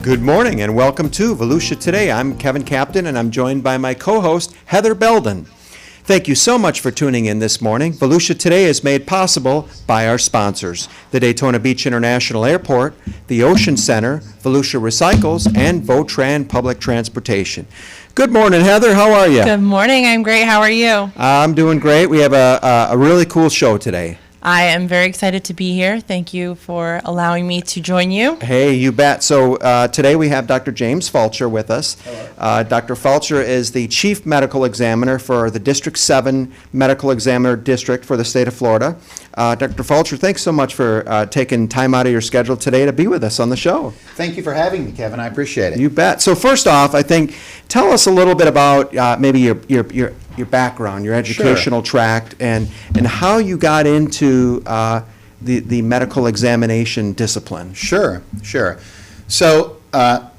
Good morning and welcome to Volusia Today. I'm Kevin Captain and I'm joined by my co-host Heather Belden. Thank you so much for tuning in this morning. Volusia Today is made possible by our sponsors, the Daytona Beach International Airport, the Ocean Center, Volusia Recycles, and Votran Public Transportation. Good morning, Heather. How are you? Good morning. I'm great. How are you? I'm doing great. We have a really cool show today. I am very excited to be here. Thank you for allowing me to join you. Hey, you bet. So today we have Dr. James Fulcher with us. Dr. Fulcher is the Chief Medical Examiner for the District 7 Medical Examiner District for the state of Florida. Dr. Fulcher, thanks so much for taking time out of your schedule today to be with us on the show. Thank you for having me, Kevin. I appreciate it. You bet. So first off, I think, tell us a little bit about maybe your background, your educational tract, and how you got into the medical examination discipline. Sure. So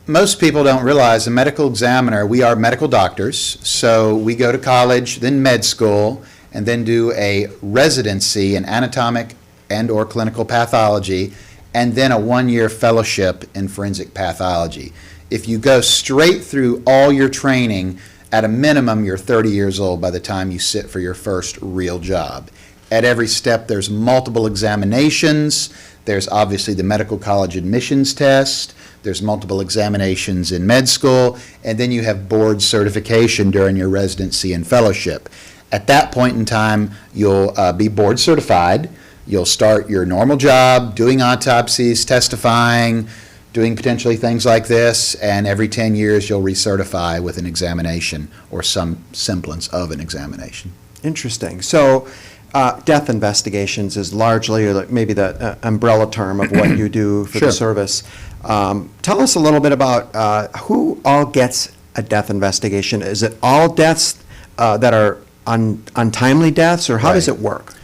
most people don't realize a medical examiner, we are medical doctors, so we go to college, then med school, and then do a residency in anatomic and or clinical pathology, and then a one-year fellowship in forensic pathology. If you go straight through all your training, at a minimum, you're 30 years old by the time you sit for your first real job. At every step, there's multiple examinations. There's obviously the medical college admissions test. There's multiple examinations in med school. And then you have board certification during your residency and fellowship. At that point in time, you'll be board certified. You'll start your normal job, doing autopsies, testifying, doing potentially things like this, and every 10 years you'll recertify with an examination or some semblance of an examination. Interesting. So death investigations is largely, or maybe the umbrella term of what you do for the service. Tell us a little bit about who all gets a death investigation. Is it all deaths that are untimely deaths, or how does it work?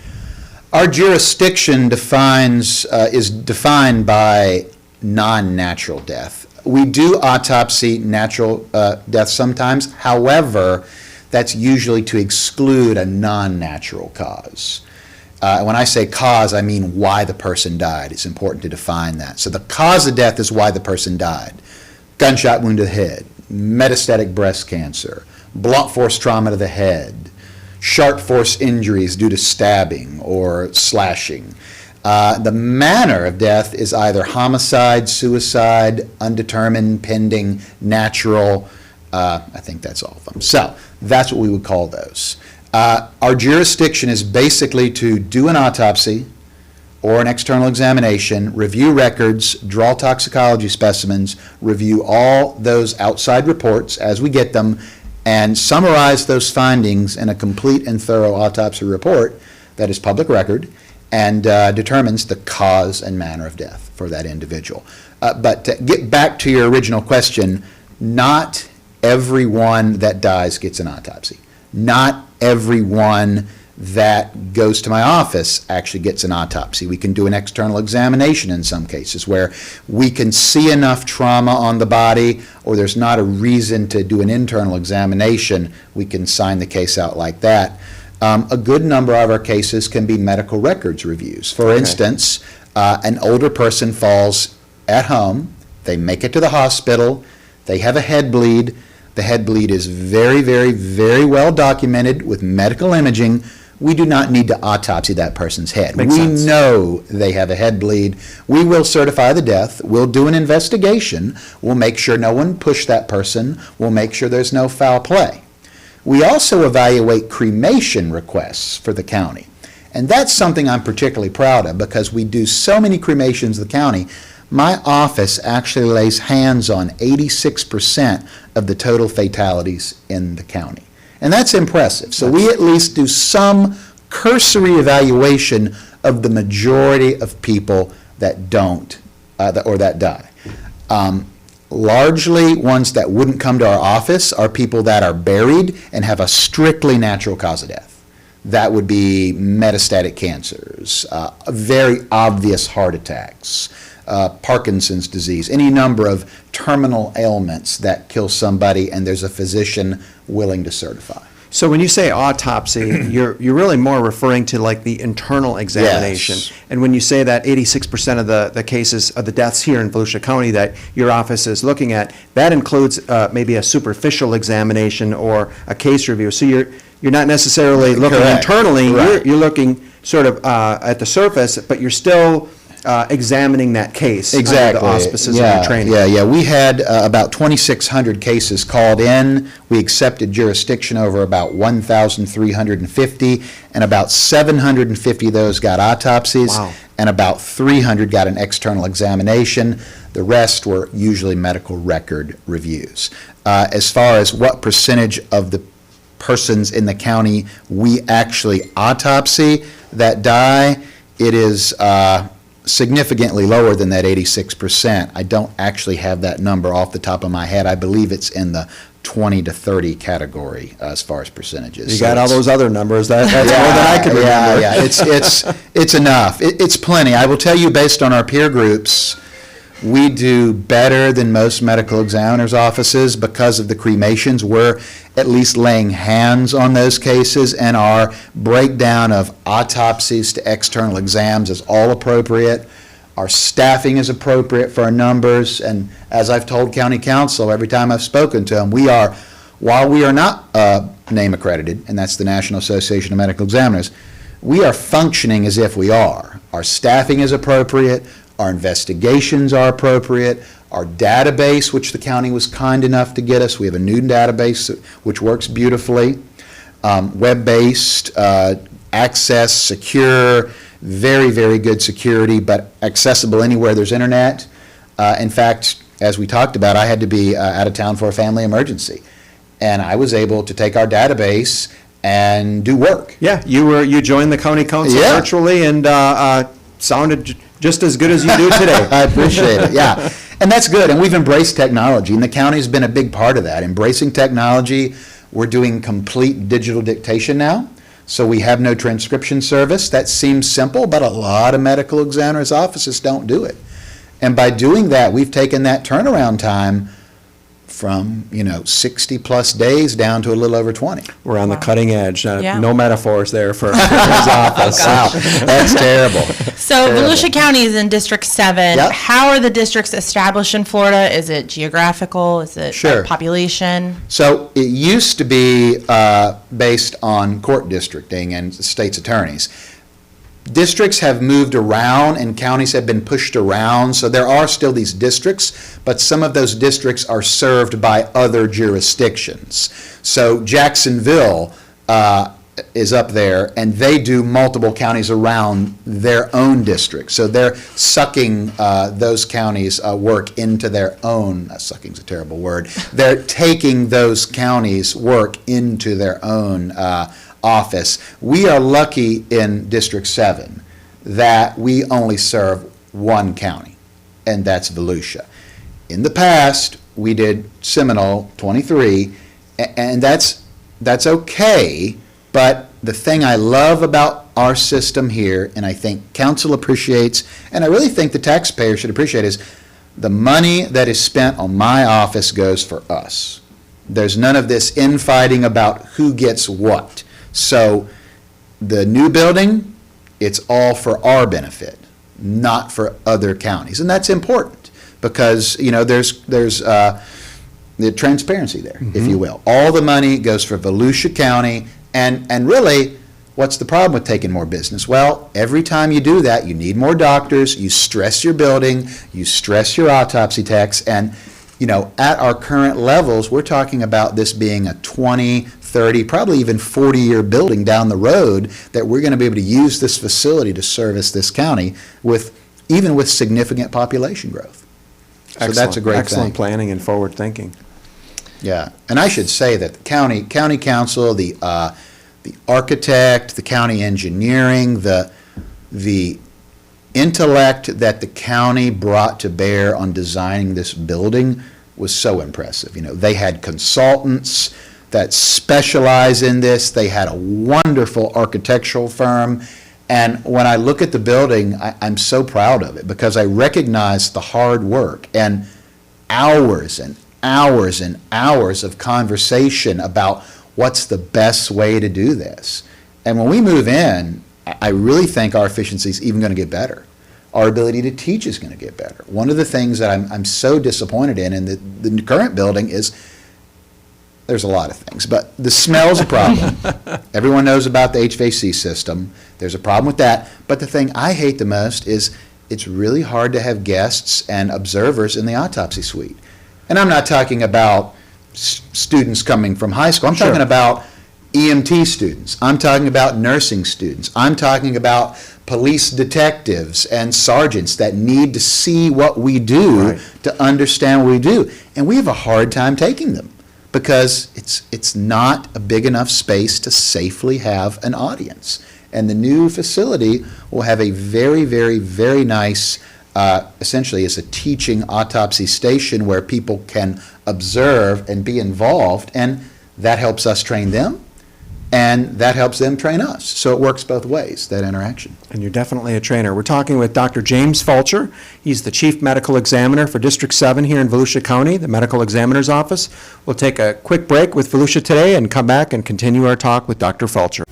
Our jurisdiction is defined by non-natural death. We do autopsy natural death sometimes. However, that's usually to exclude a non-natural cause. When I say cause, I mean why the person died. It's important to define that. So the cause of death is why the person died. Gunshot wound to the head, metastatic breast cancer, blunt force trauma to the head, sharp force injuries due to stabbing or slashing. The manner of death is either homicide, suicide, undetermined, pending, natural. I think that's all of them. So that's what we would call those. Our jurisdiction is basically to do an autopsy or an external examination, review records, draw toxicology specimens, review all those outside reports as we get them, and summarize those findings in a complete and thorough autopsy report that is public record and determines the cause and manner of death for that individual. But to get back to your original question, not everyone that dies gets an autopsy. Not everyone that goes to my office actually gets an autopsy. We can do an external examination in some cases where we can see enough trauma on the body, or there's not a reason to do an internal examination. We can sign the case out like that. A good number of our cases can be medical records reviews. For instance, an older person falls at home, they make it to the hospital, they have a head bleed. The head bleed is very, very, very well documented with medical imaging. We do not need to autopsy that person's head. Makes sense. We know they have a head bleed. We will certify the death. We'll do an investigation. We'll make sure no one pushed that person. We'll make sure there's no foul play. We also evaluate cremation requests for the county. And that's something I'm particularly proud of because we do so many cremations in the county. My office actually lays hands on 86% of the total fatalities in the county. And that's impressive. So we at least do some cursory evaluation of the majority of people that don't, or that die. Largely, ones that wouldn't come to our office are people that are buried and have a strictly natural cause of death. That would be metastatic cancers, very obvious heart attacks, Parkinson's disease, any number of terminal ailments that kill somebody and there's a physician willing to certify. So when you say autopsy, you're really more referring to like the internal examination. Yes. And when you say that 86% of the cases of the deaths here in Volusia County that your office is looking at, that includes maybe a superficial examination or a case review. So you're not necessarily looking Correct. internally. Right. You're looking sort of at the surface, but you're still examining that case Exactly. under the auspices of your training. Yeah. We had about 2,600 cases called in. We accepted jurisdiction over about 1,350, and about 750 of those got autopsies. Wow. And about 300 got an external examination. The rest were usually medical record reviews. As far as what percentage of the persons in the county we actually autopsy that die, it is significantly lower than that 86%. I don't actually have that number off the top of my head. I believe it's in the 20 to 30 category as far as percentages. You So got all it's- those other numbers. That's more than I can remember. Yeah. It's enough. It's plenty. I will tell you, based on our peer groups, we do better than most medical examiners' offices because of the cremations. We're at least laying hands on those cases, and our breakdown of autopsies to external exams is all appropriate. Our staffing is appropriate for our numbers, and as I've told county council every time I've spoken to them, while we are not name accredited, and that's the National Association of Medical Examiners, we are functioning as if we are. Our staffing is appropriate, our investigations are appropriate, our database, which the county was kind enough to get us, we have a new database which works beautifully, web-based, access, secure, very, very good security, but accessible anywhere there's internet. In fact, as we talked about, I had to be out of town for a family emergency, and I was able to take our database and do work. Yeah, you joined the county council Yeah. virtually and sounded just as good as you do today. I appreciate it, yeah. And that's good, and we've embraced technology, and the county's been a big part of that. Embracing technology, we're doing complete digital dictation now, so we have no transcription service. That seems simple, but a lot of medical examiners' offices don't do it. And by doing that, we've taken that turnaround time from, 60-plus days down to a little over 20. We're on the cutting edge. Yeah. No metaphors there for his office. Wow, that's terrible. So Terrible. Volusia County is in District 7. Yep. How are the districts established in Florida? Is it geographical? Is it Sure. population? So it used to be based on court districting and state's attorneys. Districts have moved around and counties have been pushed around, so there are still these districts, but some of those districts are served by other jurisdictions. So Jacksonville is up there, and they do multiple counties around their own district. So they're sucking those counties' work into their own, sucking's a terrible word, they're taking those counties' work into their own office. We are lucky in District 7 that we only serve one county, and that's Volusia. In the past, we did Seminole 23, and that's okay, but the thing I love about our system here, and I think council appreciates, and I really think the taxpayer should appreciate, is the money that is spent on my office goes for us. There's none of this infighting about who gets what. So the new building, it's all for our benefit, not for other counties. And that's important because, there's the transparency there, if you will. All the money goes for Volusia County, and really, what's the problem with taking more business? Well, every time you do that, you need more doctors, you stress your building, you stress your autopsy techs, and at our current levels, we're talking about this being a 20, 30, probably even 40-year building down the road that we're going to be able to use this facility to service this county even with significant population growth. So that's a great Excellent thing. planning and forward thinking. Yeah, and I should say that the county council, the architect, the county engineering, the intellect that the county brought to bear on designing this building was so impressive. They had consultants that specialize in this. They had a wonderful architectural firm. And when I look at the building, I'm so proud of it because I recognize the hard work and hours and hours and hours of conversation about what's the best way to do this? And when we move in, I really think our efficiency is even going to get better. Our ability to teach is going to get better. One of the things that I'm so disappointed in the current building is, there's a lot of things, but the smell's a problem. Everyone knows about the HVAC system. There's a problem with that. But the thing I hate the most is it's really hard to have guests and observers in the autopsy suite. And I'm not talking about students coming from high school. I'm talking about EMT students. I'm talking about nursing students. I'm talking about police detectives and sergeants that need to see what we do to understand what we do. And we have a hard time taking them, because it's not a big enough space to safely have an audience. And the new facility will have a very, very, very nice, essentially it's a teaching autopsy station where people can observe and be involved, and that helps us train them, and that helps them train us. So it works both ways, that interaction. And you're definitely a trainer. We're talking with Dr. James Fulcher. He's the Chief Medical Examiner for District 7 here in Volusia County, the Medical Examiner's Office. We'll take a quick break with Volusia Today and come back and continue our talk with Dr. Fulcher.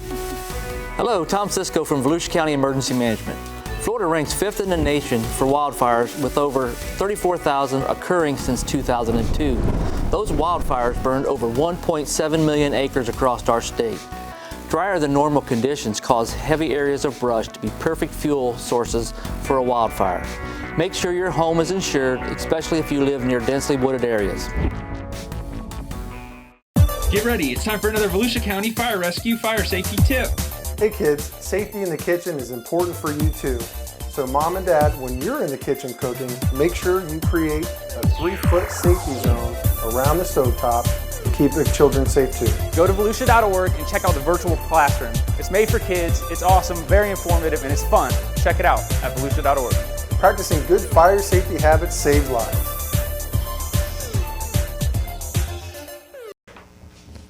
Hello, Tom Sisko from Volusia County Emergency Management. Florida ranks 5th in the nation for wildfires, with over 34,000 occurring since 2002. Those wildfires burned over 1.7 million acres across our state. Drier than normal conditions cause heavy areas of brush to be perfect fuel sources for a wildfire. Make sure your home is insured, especially if you live near densely wooded areas. Get ready, it's time for another Volusia County Fire Rescue Fire Safety Tip. Hey kids, safety in the kitchen is important for you too. So mom and dad, when you're in the kitchen cooking, make sure you create a 3-foot safety zone around the stovetop to keep the children safe too. Go to volusia.org and check out the virtual classroom. It's made for kids, it's awesome, very informative, and it's fun. Check it out at volusia.org. Practicing good fire safety habits save lives.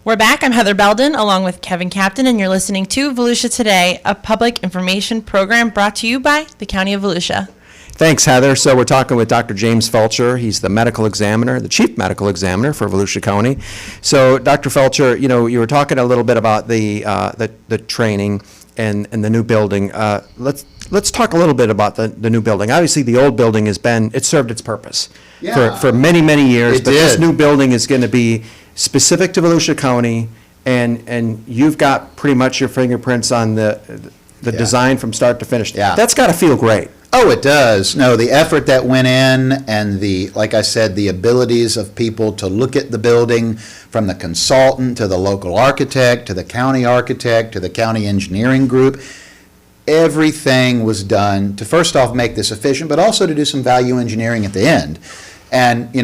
We're back. I'm Heather Belden along with Kevin Captain, and you're listening to Volusia Today, a public information program brought to you by the County of Volusia. Thanks, Heather. So we're talking with Dr. James Fulcher. He's the medical examiner, the chief medical examiner for Volusia County. So, Dr. Fulcher, you were talking a little bit about the training and the new building. Let's talk a little bit about the new building. Obviously, the old building it served its purpose for many, many years. But this new building is going to be specific to Volusia County, and you've got pretty much your fingerprints on the design from start to finish. Yeah. That's got to feel great. Oh, it does. No, the effort that went in, and like I said, the abilities of people to look at the building, from the consultant to the local architect to the county architect to the county engineering group, everything was done to first off make this efficient, but also to do some value engineering at the end. And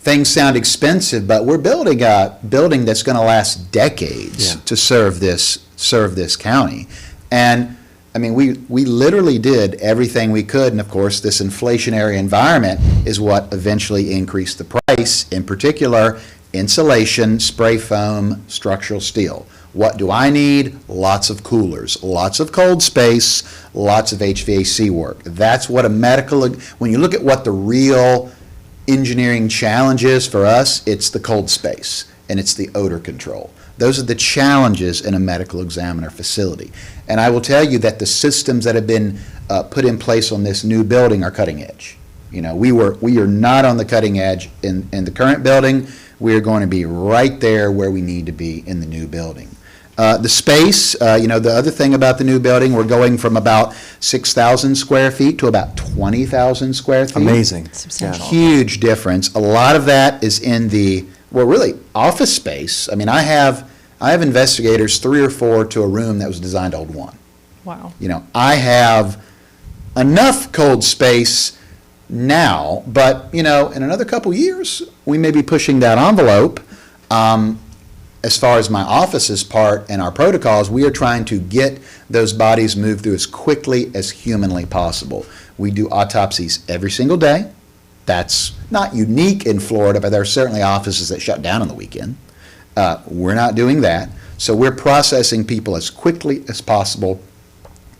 things sound expensive, but we're building a building that's going to last decades to serve this county. And I mean, we literally did everything we could, and of course, this inflationary environment is what eventually increased the price, in particular, insulation, spray foam, structural steel. What do I need? Lots of coolers, lots of cold space, lots of HVAC work. That's what when you look at what the real engineering challenge is for us, it's the cold space and it's the odor control. Those are the challenges in a medical examiner facility. And I will tell you that the systems that have been put in place on this new building are cutting edge. We are not on the cutting edge in the current building. We are going to be right there where we need to be in the new building. The space, the other thing about the new building, we're going from about 6,000 square feet to about 20,000 square feet. Amazing. Substantial. Huge difference. A lot of that is in the, really office space. I mean, I have investigators 3 or 4 to a room that was designed to hold 1. Wow. I have enough cold space now, but, in another couple years, we may be pushing that envelope. As far as my office's part and our protocols, we are trying to get those bodies moved through as quickly as humanly possible. We do autopsies every single day. That's not unique in Florida, but there are certainly offices that shut down on the weekend. We're not doing that. So we're processing people as quickly as possible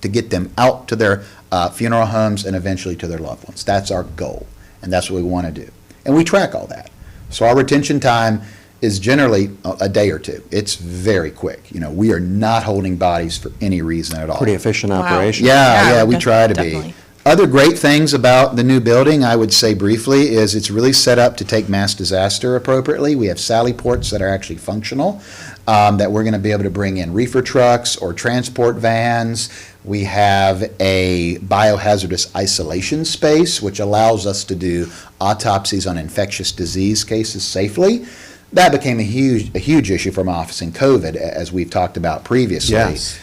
to get them out to their funeral homes and eventually to their loved ones. That's our goal, and that's what we want to do. And we track all that. So our retention time is generally a day or two. It's very quick. We are not holding bodies for any reason at all. Pretty efficient Wow. operation. Yeah, we try to definitely. be. Other great things about the new building, I would say briefly, is it's really set up to take mass disaster appropriately. We have sally ports that are actually functional, that we're going to be able to bring in reefer trucks or transport vans. We have a biohazardous isolation space, which allows us to do autopsies on infectious disease cases safely. That became a huge issue for my office in COVID, as we've talked about previously. Yes.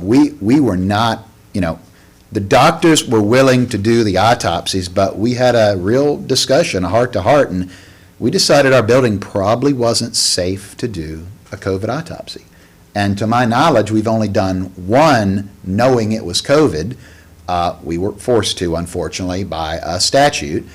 We were not, the doctors were willing to do the autopsies, but we had a real discussion, a heart-to-heart, and we decided our building probably wasn't safe to do a COVID autopsy. And to my knowledge, we've only done one knowing it was COVID. We were forced to, unfortunately, by a statute.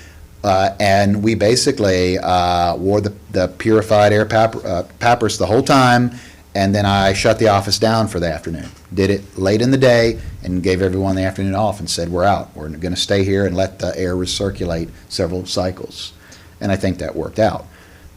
And we basically wore the purified air pappers the whole time, and then I shut the office down for the afternoon. Did it late in the day and gave everyone the afternoon off and said, we're out. We're going to stay here and let the air recirculate several cycles. And I think that worked out.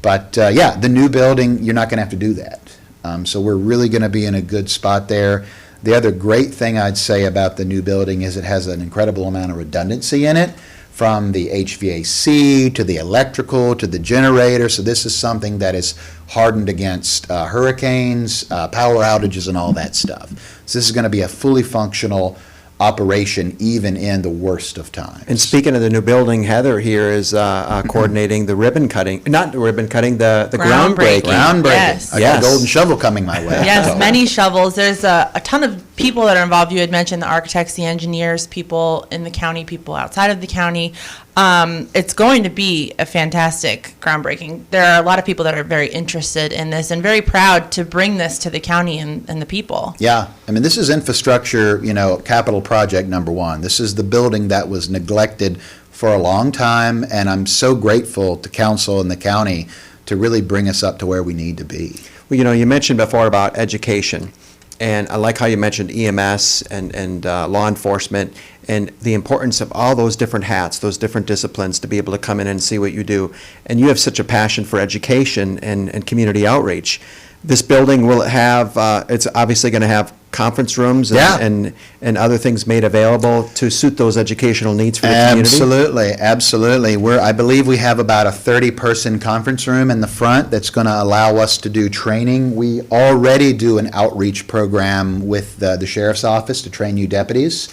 But the new building, you're not going to have to do that. So we're really going to be in a good spot there. The other great thing I'd say about the new building is it has an incredible amount of redundancy in it, from the HVAC to the electrical to the generator. So this is something that is hardened against hurricanes, power outages, and all that stuff. So this is going to be a fully functional operation even in the worst of times. And speaking of the new building, Heather here is coordinating the ribbon cutting, not the ribbon cutting, the groundbreaking. Groundbreaking. Yes. I got a golden shovel coming my way. Yes, many shovels. There's a ton of people that are involved. You had mentioned the architects, the engineers, people in the county, people outside of the county. It's going to be a fantastic groundbreaking. There are a lot of people that are very interested in this and very proud to bring this to the county and the people. Yeah, I mean, this is infrastructure, capital project number one. This is the building that was neglected for a long time, and I'm so grateful to council and the county to really bring us up to where we need to be. Well, you mentioned before about education, and I like how you mentioned EMS and law enforcement and the importance of all those different hats, those different disciplines to be able to come in and see what you do. And you have such a passion for education and community outreach. This building will have, it's obviously going to have conference rooms and other things made available to suit those educational needs for the community? Absolutely. I believe we have about a 30-person conference room in the front that's going to allow us to do training. We already do an outreach program with the sheriff's office to train new deputies.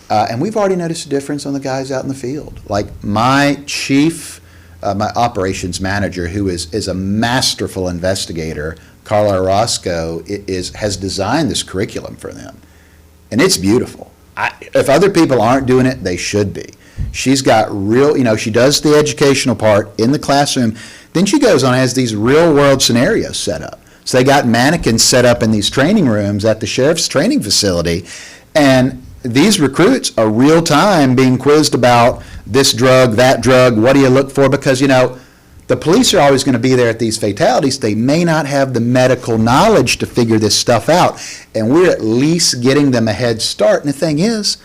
And we've already noticed a difference on the guys out in the field. Like my chief, my operations manager, who is a masterful investigator, Carla Orozco, has designed this curriculum for them. And it's beautiful. If other people aren't doing it, they should be. She's got she does the educational part in the classroom. Then she goes on and has these real world scenarios set up. So they got mannequins set up in these training rooms at the sheriff's training facility. And these recruits are real time being quizzed about this drug, that drug, what do you look for? Because, the police are always going to be there at these fatalities. They may not have the medical knowledge to figure this stuff out. And we're at least getting them a head start. And the thing is,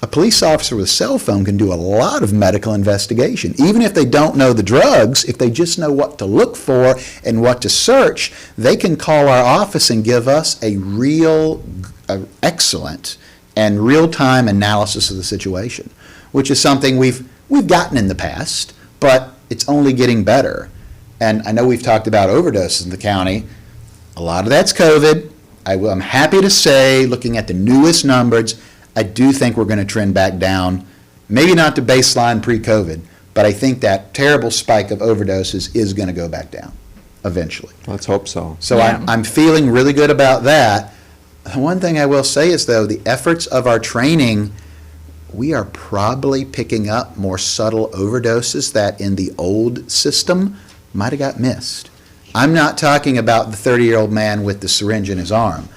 a police officer with a cell phone can do a lot of medical investigation. Even if they don't know the drugs, if they just know what to look for and what to search, they can call our office and give us a real excellent and real-time analysis of the situation, which is something we've gotten in the past, but it's only getting better. And I know we've talked about overdoses in the county. A lot of that's COVID. I'm happy to say, looking at the newest numbers, I do think we're going to trend back down, maybe not to baseline pre-COVID, but I think that terrible spike of overdoses is going to go back down eventually. Let's hope so. So yeah. I'm feeling really good about that. One thing I will say is, though, the efforts of our training, we are probably picking up more subtle overdoses that in the old system might have got missed. I'm not talking about the 30-year-old man with the syringe in his arm.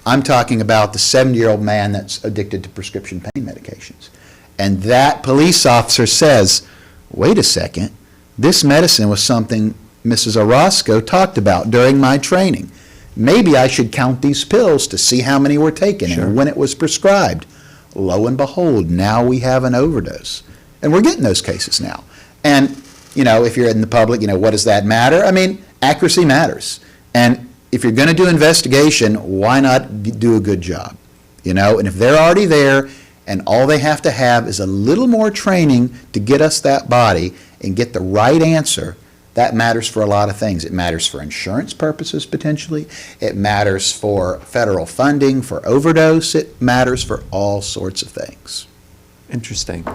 I'm talking about the 70-year-old man that's addicted to prescription pain medications. And that police officer says, wait a second, this medicine was something Mrs. Orozco talked about during my training. Maybe I should count these pills to see how many were taken and when it was prescribed. Lo and behold, now we have an overdose. And we're getting those cases now. And, if you're in the public, what does that matter? I mean, accuracy matters. And if you're going to do investigation, why not do a good job? You know, and if they're already there and all they have to have is a little more training to get us that body and get the right answer, that matters for a lot of things. It matters for insurance purposes, potentially. It matters for federal funding, for overdose. It matters for all sorts of things. Interesting.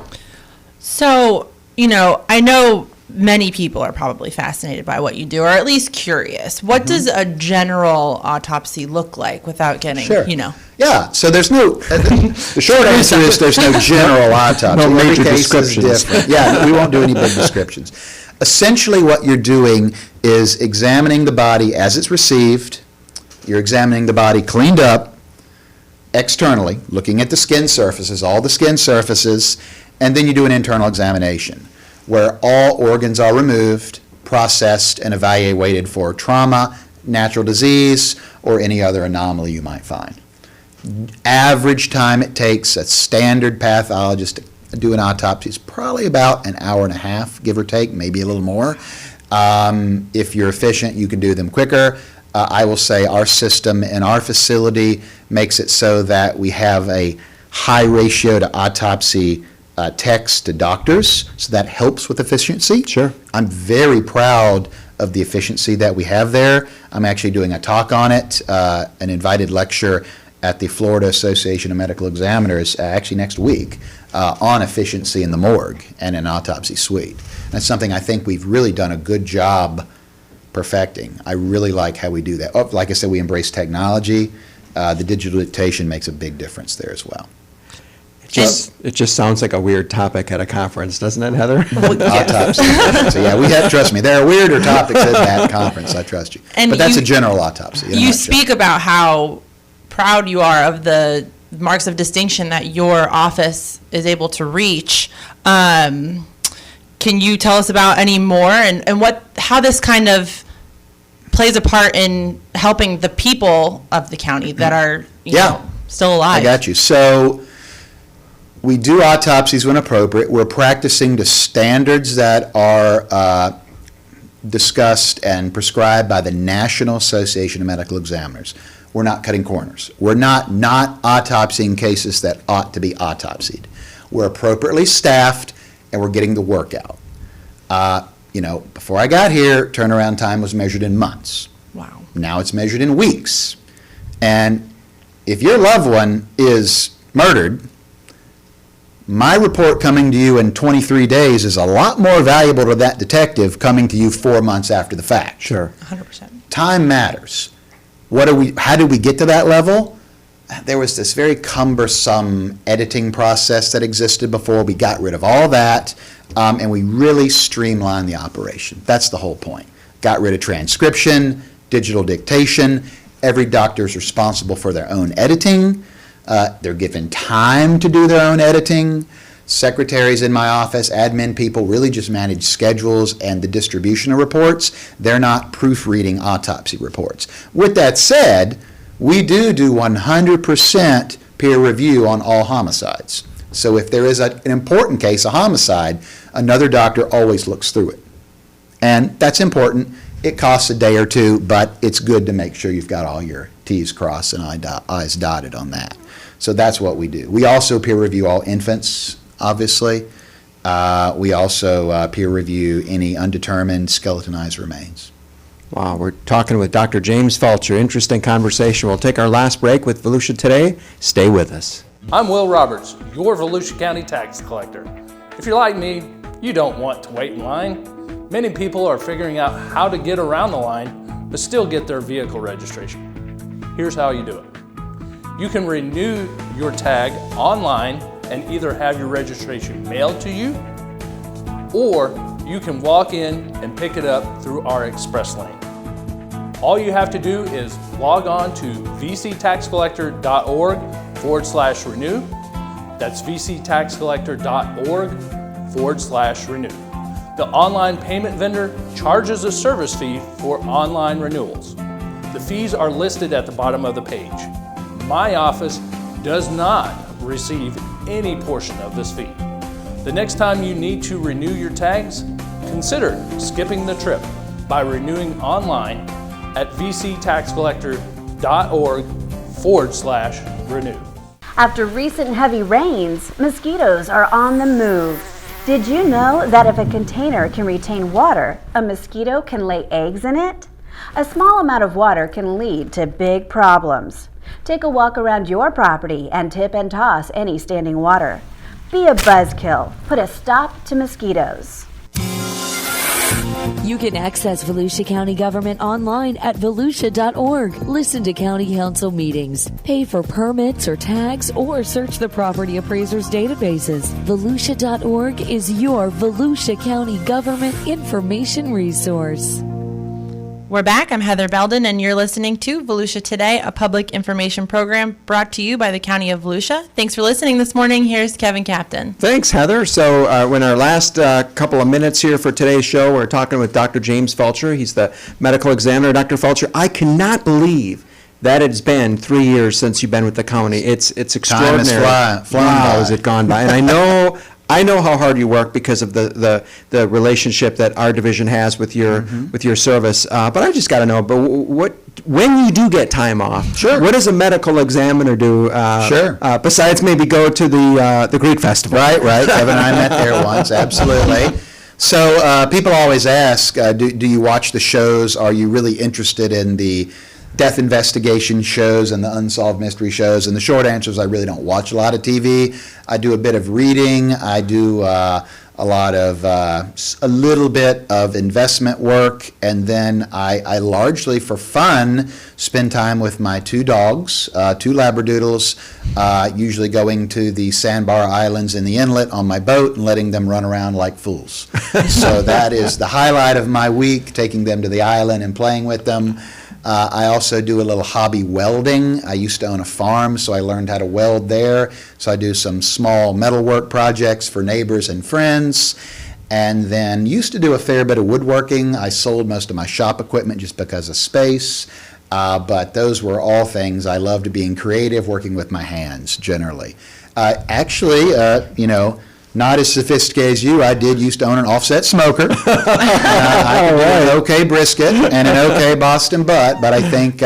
So, you know, I know many people are probably fascinated by what you do, or at least curious. What does a general autopsy look like without getting, Sure. you know? Yeah, so there's no, the short answer is there's no general autopsy. No Every major case is descriptions. different. Yeah, we won't do any big descriptions. Essentially what you're doing is examining the body as it's received. You're examining the body cleaned up externally, looking at the skin surfaces, all the skin surfaces, and then you do an internal examination where all organs are removed, processed, and evaluated for trauma, natural disease, or any other anomaly you might find. Average time it takes a standard pathologist to do an autopsy is probably about an hour and a half, give or take, maybe a little more. If you're efficient, you can do them quicker. I will say our system in our facility makes it so that we have a high ratio to autopsy techs to doctors, so that helps with efficiency. Sure. I'm very proud of the efficiency that we have there. I'm actually doing a talk on it, an invited lecture at the Florida Association of Medical Examiners, actually next week, on efficiency in the morgue and an autopsy suite. That's something I think we've really done a good job perfecting. I really like how we do that. Oh, like I said, we embrace technology. The digital dictation makes a big difference there as well. It just sounds like a weird topic at a conference, doesn't it, Heather? Autopsy. So yeah, we have, trust me, there are weirder topics at that conference, I trust you. And But that's you- a general autopsy. in a You nutshell. speak about how proud you are of the marks of distinction that your office is able to reach. Can you tell us about any more and how this kind of plays a part in helping the people of the county that are you know, still alive? I got you. So we do autopsies when appropriate. We're practicing to standards that are discussed and prescribed by the National Association of Medical Examiners. We're not cutting corners. We're not autopsying cases that ought to be autopsied. We're appropriately staffed, and we're getting the work out. Before I got here, turnaround time was measured in months. Wow. Now it's measured in weeks. And if your loved one is murdered, my report coming to you in 23 days is a lot more valuable to that detective coming to you 4 months after the fact. Sure. 100%. Time matters. How did we get to that level? There was this very cumbersome editing process that existed before. We got rid of all that, and we really streamlined the operation. That's the whole point. Got rid of transcription, digital dictation. Every doctor is responsible for their own editing. They're given time to do their own editing. Secretaries in my office, admin people really just manage schedules and the distribution of reports. They're not proofreading autopsy reports. With that said, we do 100% peer review on all homicides. So if there is an important case, a homicide, another doctor always looks through it. And that's important. It costs a day or two, but it's good to make sure you've got all your T's crossed and I's dotted on that. So that's what we do. We also peer review all infants, obviously. We also peer review any undetermined skeletonized remains. Wow, we're talking with Dr. James Fulcher. Interesting conversation. We'll take our last break with Volusia Today. Stay with us. I'm Will Roberts, your Volusia County tax collector. If you're like me, you don't want to wait in line. Many people are figuring out how to get around the line, but still get their vehicle registration. Here's how you do it. You can renew your tag online and either have your registration mailed to you, or you can walk in and pick it up through our express lane. All you have to do is log on to vctaxcollector.org/renew. That's vctaxcollector.org/renew. The online payment vendor charges a service fee for online renewals. The fees are listed at the bottom of the page. My office does not receive any portion of this fee. The next time you need to renew your tags, consider skipping the trip. by renewing online at vctaxcollector.org/renew. After recent heavy rains, mosquitoes are on the move. Did you know that if a container can retain water, a mosquito can lay eggs in it? A small amount of water can lead to big problems. Take a walk around your property and tip and toss any standing water. Be a buzzkill. Put a stop to mosquitoes. You can access Volusia County government online at volusia.org. Listen to county council meetings, pay for permits or tags, or search the property appraisers' databases. Volusia.org is your Volusia County government information resource. We're back. I'm Heather Belden, and you're listening to Volusia Today, a public information program brought to you by the County of Volusia. Thanks for listening this morning. Here's Kevin Captain. Thanks, Heather. So in our last couple of minutes here for today's show, we're talking with Dr. James Fulcher. He's the medical examiner. Dr. Fulcher, I cannot believe that it's been 3 years since you've been with the county. It's extraordinary. Time is flying Wow, by. has it gone by? And I know how hard you work because of the relationship that our division has with your service. But I just got to know. But when you do get time off, Sure. what does a medical examiner do? Sure. Besides maybe go to the Greek festival. Right. Kevin and I met there once, absolutely. So people always ask, do you watch the shows? Are you really interested in the death investigation shows and the unsolved mystery shows? And the short answer is I really don't watch a lot of TV. I do a bit of reading. I do a little bit of investment work, and then I largely, for fun, spend time with my two dogs, two Labradoodles, usually going to the Sandbar Islands in the inlet on my boat and letting them run around like fools. So that is the highlight of my week, taking them to the island and playing with them. I also do a little hobby welding. I used to own a farm, so I learned how to weld there. So I do some small metalwork projects for neighbors and friends. And then used to do a fair bit of woodworking. I sold most of my shop equipment just because of space. But those were all things I loved, being creative, working with my hands generally. Not as sophisticated as you. I did used to own an offset smoker. I could do an okay brisket and an okay Boston butt, but I think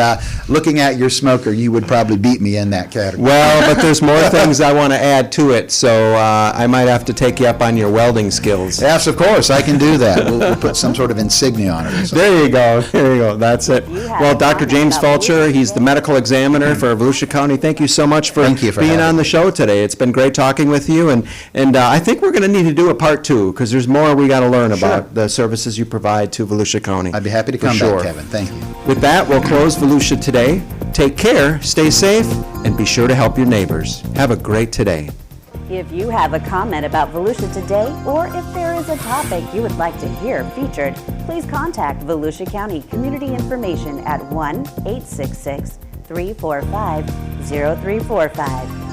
looking at your smoker, you would probably beat me in that category. Well, but there's more things I want to add to it, so I might have to take you up on your welding skills. Yes, of course, I can do that. We'll put some sort of insignia on it or something. There you go. That's it. Well, Dr. James Fulcher, he's the medical examiner for Volusia County. Thank you so much for being on the show today. It's been great talking with you, and I think we're going to need to do a part 2 because there's more we got to learn about the services you provide to Volusia County. I'd be happy to come back, Kevin. Thank you. With that, we'll close Volusia Today. Take care, stay safe, and be sure to help your neighbors. Have a great today. If you have a comment about Volusia Today, or if there is a topic you would like to hear featured, please contact Volusia County Community Information at 1-866-345-0345.